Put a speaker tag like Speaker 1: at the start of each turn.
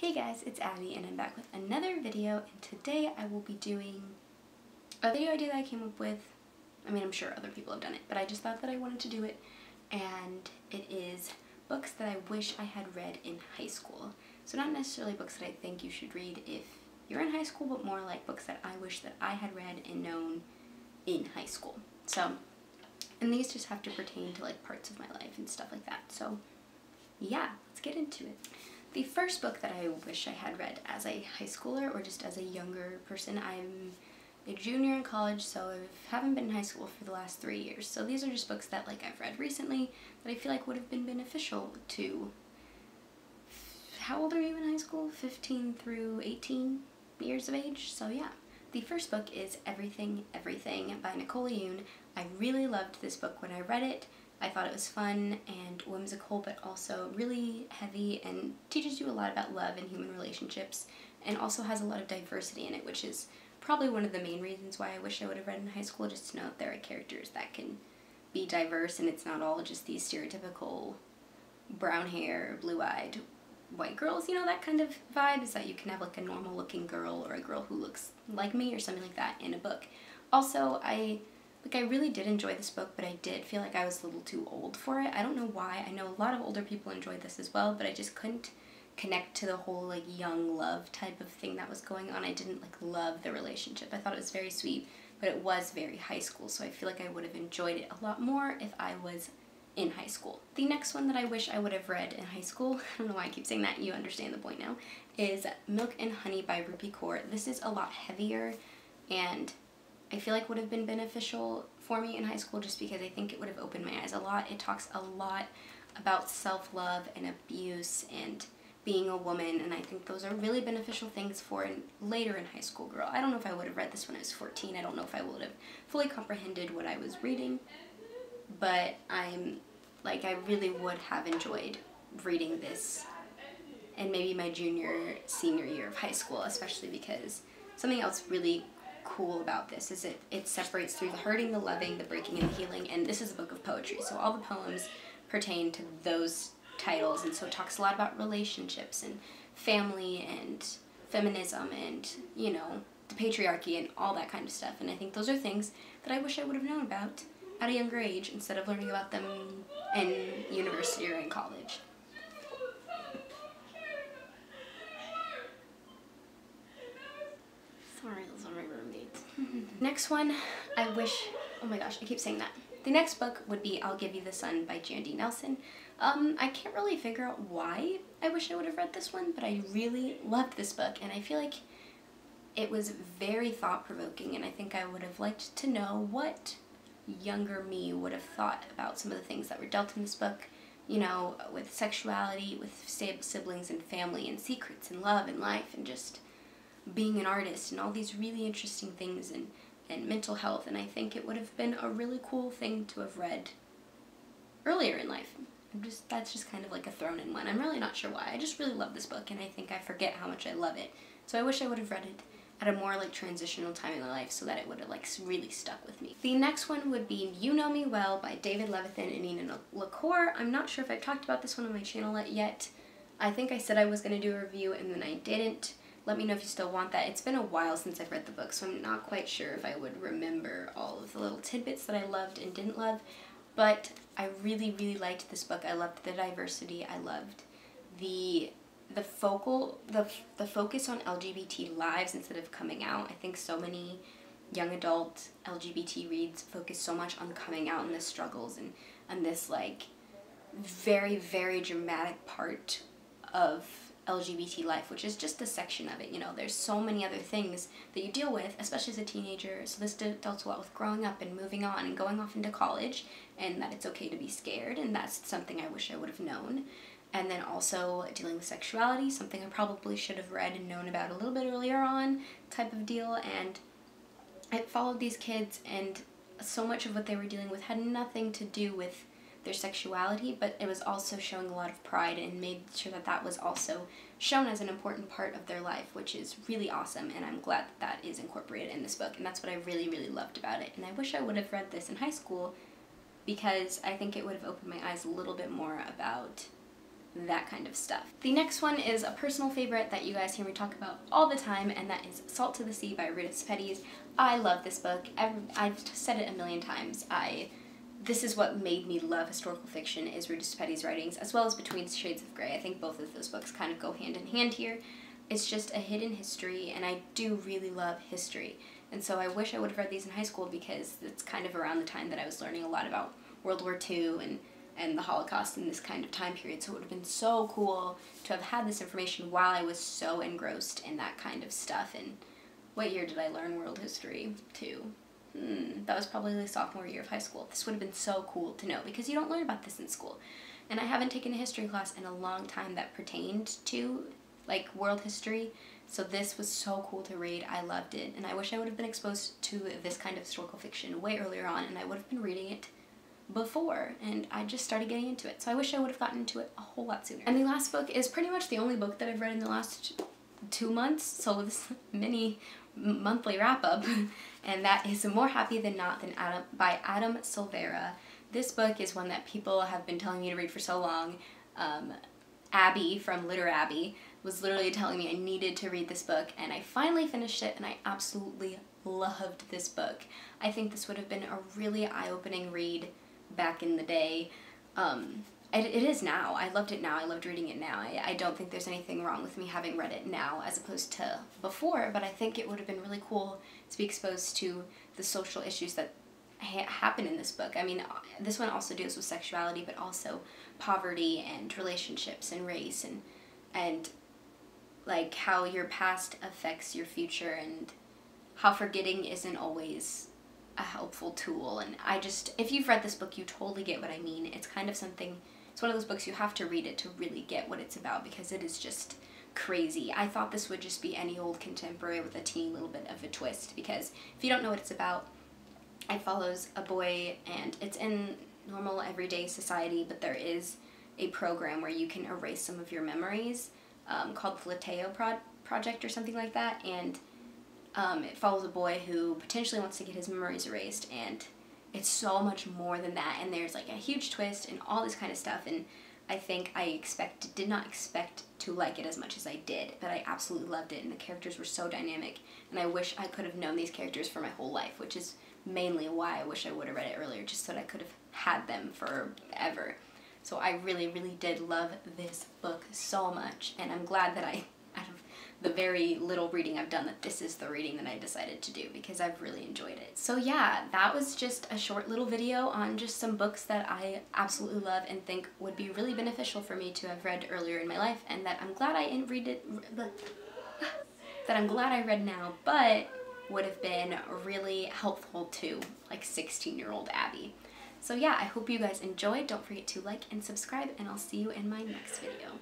Speaker 1: Hey guys, it's Abby and I'm back with another video, and today I will be doing a video idea that I came up with. I mean, I'm sure other people have done it, but I just thought that I wanted to do it, and it is books that I wish I had read in high school. So not necessarily books that I think you should read if you're in high school, but more like books that I wish that I had read and known in high school. So, and these just have to pertain to like parts of my life and stuff like that. So yeah, let's get into it. The first book that I wish I had read as a high schooler or just as a younger person, I'm a junior in college, so I haven't been in high school for the last 3 years. So these are just books that like I've read recently that I feel like would have been beneficial to, how old are you in high school? 15 through 18 years of age? So yeah. The first book is Everything, Everything by Nicole Yoon. I really loved this book when I read it. I thought it was fun and whimsical, but also really heavy and teaches you a lot about love and human relationships, and also has a lot of diversity in it, which is probably one of the main reasons why I wish I would have read in high school, just to know that there are characters that can be diverse and it's not all just these stereotypical brown hair, blue-eyed white girls, you know, that kind of vibe, is that you can have like a normal looking girl or a girl who looks like me or something like that in a book. Also, I really did enjoy this book, but I did feel like I was a little too old for it. I don't know why. I know a lot of older people enjoyed this as well, but I just couldn't connect to the whole like young love type of thing that was going on. I didn't like love the relationship. I thought it was very sweet, but it was very high school, so I feel like I would have enjoyed it a lot more if I was in high school. The next one that I wish I would have read in high school, I don't know why I keep saying that, you understand the point now, is Milk and Honey by Rupi Kaur. This is a lot heavier, and I feel like would have been beneficial for me in high school just because I think it would have opened my eyes a lot. It talks a lot about self-love and abuse and being a woman, and I think those are really beneficial things for later in high school girl. I don't know if I would have read this when I was 14. I don't know if I would have fully comprehended what I was reading, but I really would have enjoyed reading this in maybe my senior year of high school, especially because something else really cool about this is it separates through the hurting, the loving, the breaking, and the healing, and this is a book of poetry, so all the poems pertain to those titles, and so it talks a lot about relationships and family and feminism and, you know, the patriarchy and all that kind of stuff, and I think those are things that I wish I would have known about at a younger age instead of learning about them in university or in college. Sorry, those are my roommates. Next one, I wish, oh my gosh, I keep saying that. The next book would be I'll Give You the Sun by Jandy Nelson. I can't really figure out why I wish I would have read this one, but I really loved this book, and I feel like it was very thought-provoking, and I think I would have liked to know what younger me would have thought about some of the things that were dealt in this book, you know, with sexuality, with siblings and family and secrets and love and life and just being an artist and all these really interesting things and mental health, and I think it would have been a really cool thing to have read earlier in life. That's just kind of like a thrown in one. I'm really not sure why. I just really love this book, and I think I forget how much I love it. So I wish I would have read it at a more like transitional time in my life so that it would have like really stuck with me. The next one would be You Know Me Well by David Levithan and Nina LaCour. I'm not sure if I've talked about this one on my channel yet. I think I said I was going to do a review and then I didn't. Let me know if you still want that. It's been a while since I've read the book, so I'm not quite sure if I would remember all of the little tidbits that I loved and didn't love, but I really, really liked this book. I loved the diversity. I loved the focus on LGBT lives instead of coming out. I think so many young adult LGBT reads focus so much on coming out and the struggles and this like very, very dramatic part of LGBT life, which is just a section of it. You know, there's so many other things that you deal with, especially as a teenager. So this dealt a lot with growing up and moving on and going off into college, and that it's okay to be scared, and that's something I wish I would have known. And then also dealing with sexuality, something I probably should have read and known about a little bit earlier on type of deal, and it followed these kids, and so much of what they were dealing with had nothing to do with their sexuality, but it was also showing a lot of pride and made sure that that was also shown as an important part of their life, which is really awesome, and I'm glad that that is incorporated in this book, and that's what I really, really loved about it. And I wish I would have read this in high school because I think it would have opened my eyes a little bit more about that kind of stuff. The next one is a personal favorite that you guys hear me talk about all the time, and that is Salt to the Sea by Rita Petties. I love this book. I've said it a million times. This is what made me love historical fiction, is Rita Petties' writings, as well as Between Shades of Grey. I think both of those books kind of go hand in hand here. It's just a hidden history, and I do really love history. And so I wish I would have read these in high school, because it's kind of around the time that I was learning a lot about World War II and the Holocaust in this kind of time period. So it would have been so cool to have had this information while I was so engrossed in that kind of stuff. And what year did I learn world history too? That was probably the sophomore year of high school. This would have been so cool to know, because you don't learn about this in school. And I haven't taken a history class in a long time that pertained to, like, world history. So this was so cool to read. I loved it. And I wish I would have been exposed to this kind of historical fiction way earlier on, and I would have been reading it before, and I just started getting into it. So I wish I would have gotten into it a whole lot sooner. And the last book is pretty much the only book that I've read in the last 2 months, so this mini monthly wrap-up, and that is More Happy Than Not Than Adam by Adam Silvera. This book is one that people have been telling me to read for so long. Abby from Litter Abby was literally telling me I needed to read this book, and I finally finished it, and I absolutely loved this book. I think this would have been a really eye-opening read back in the day. It is now. I loved it now. I loved reading it now. I don't think there's anything wrong with me having read it now as opposed to before, but I think it would have been really cool to be exposed to the social issues that happen in this book. I mean, this one also deals with sexuality, but also poverty and relationships and race and like how your past affects your future, and how forgetting isn't always a helpful tool. And if you've read this book, you totally get what I mean. It's kind of something, it's one of those books you have to read it to really get what it's about, because it is just crazy. I thought this would just be any old contemporary with a teeny little bit of a twist, because if you don't know what it's about, it follows a boy, and it's in normal everyday society, but there is a program where you can erase some of your memories, called the Lateo Project or something like that, and it follows a boy who potentially wants to get his memories erased, and it's so much more than that, and there's like a huge twist and all this kind of stuff, and I think I did not expect to like it as much as I did, but I absolutely loved it, and the characters were so dynamic, and I wish I could have known these characters for my whole life, which is mainly why I wish I would have read it earlier, just so that I could have had them forever. So I really, really did love this book so much, and I'm glad that out of the very little reading I've done, that this is the reading that I decided to do, because I've really enjoyed it. So yeah, that was just a short little video on just some books that I absolutely love and think would be really beneficial for me to have read earlier in my life, and that I'm glad I read now, but would have been really helpful to like 16-year-old Abby. So yeah, I hope you guys enjoyed. Don't forget to like and subscribe, and I'll see you in my next video.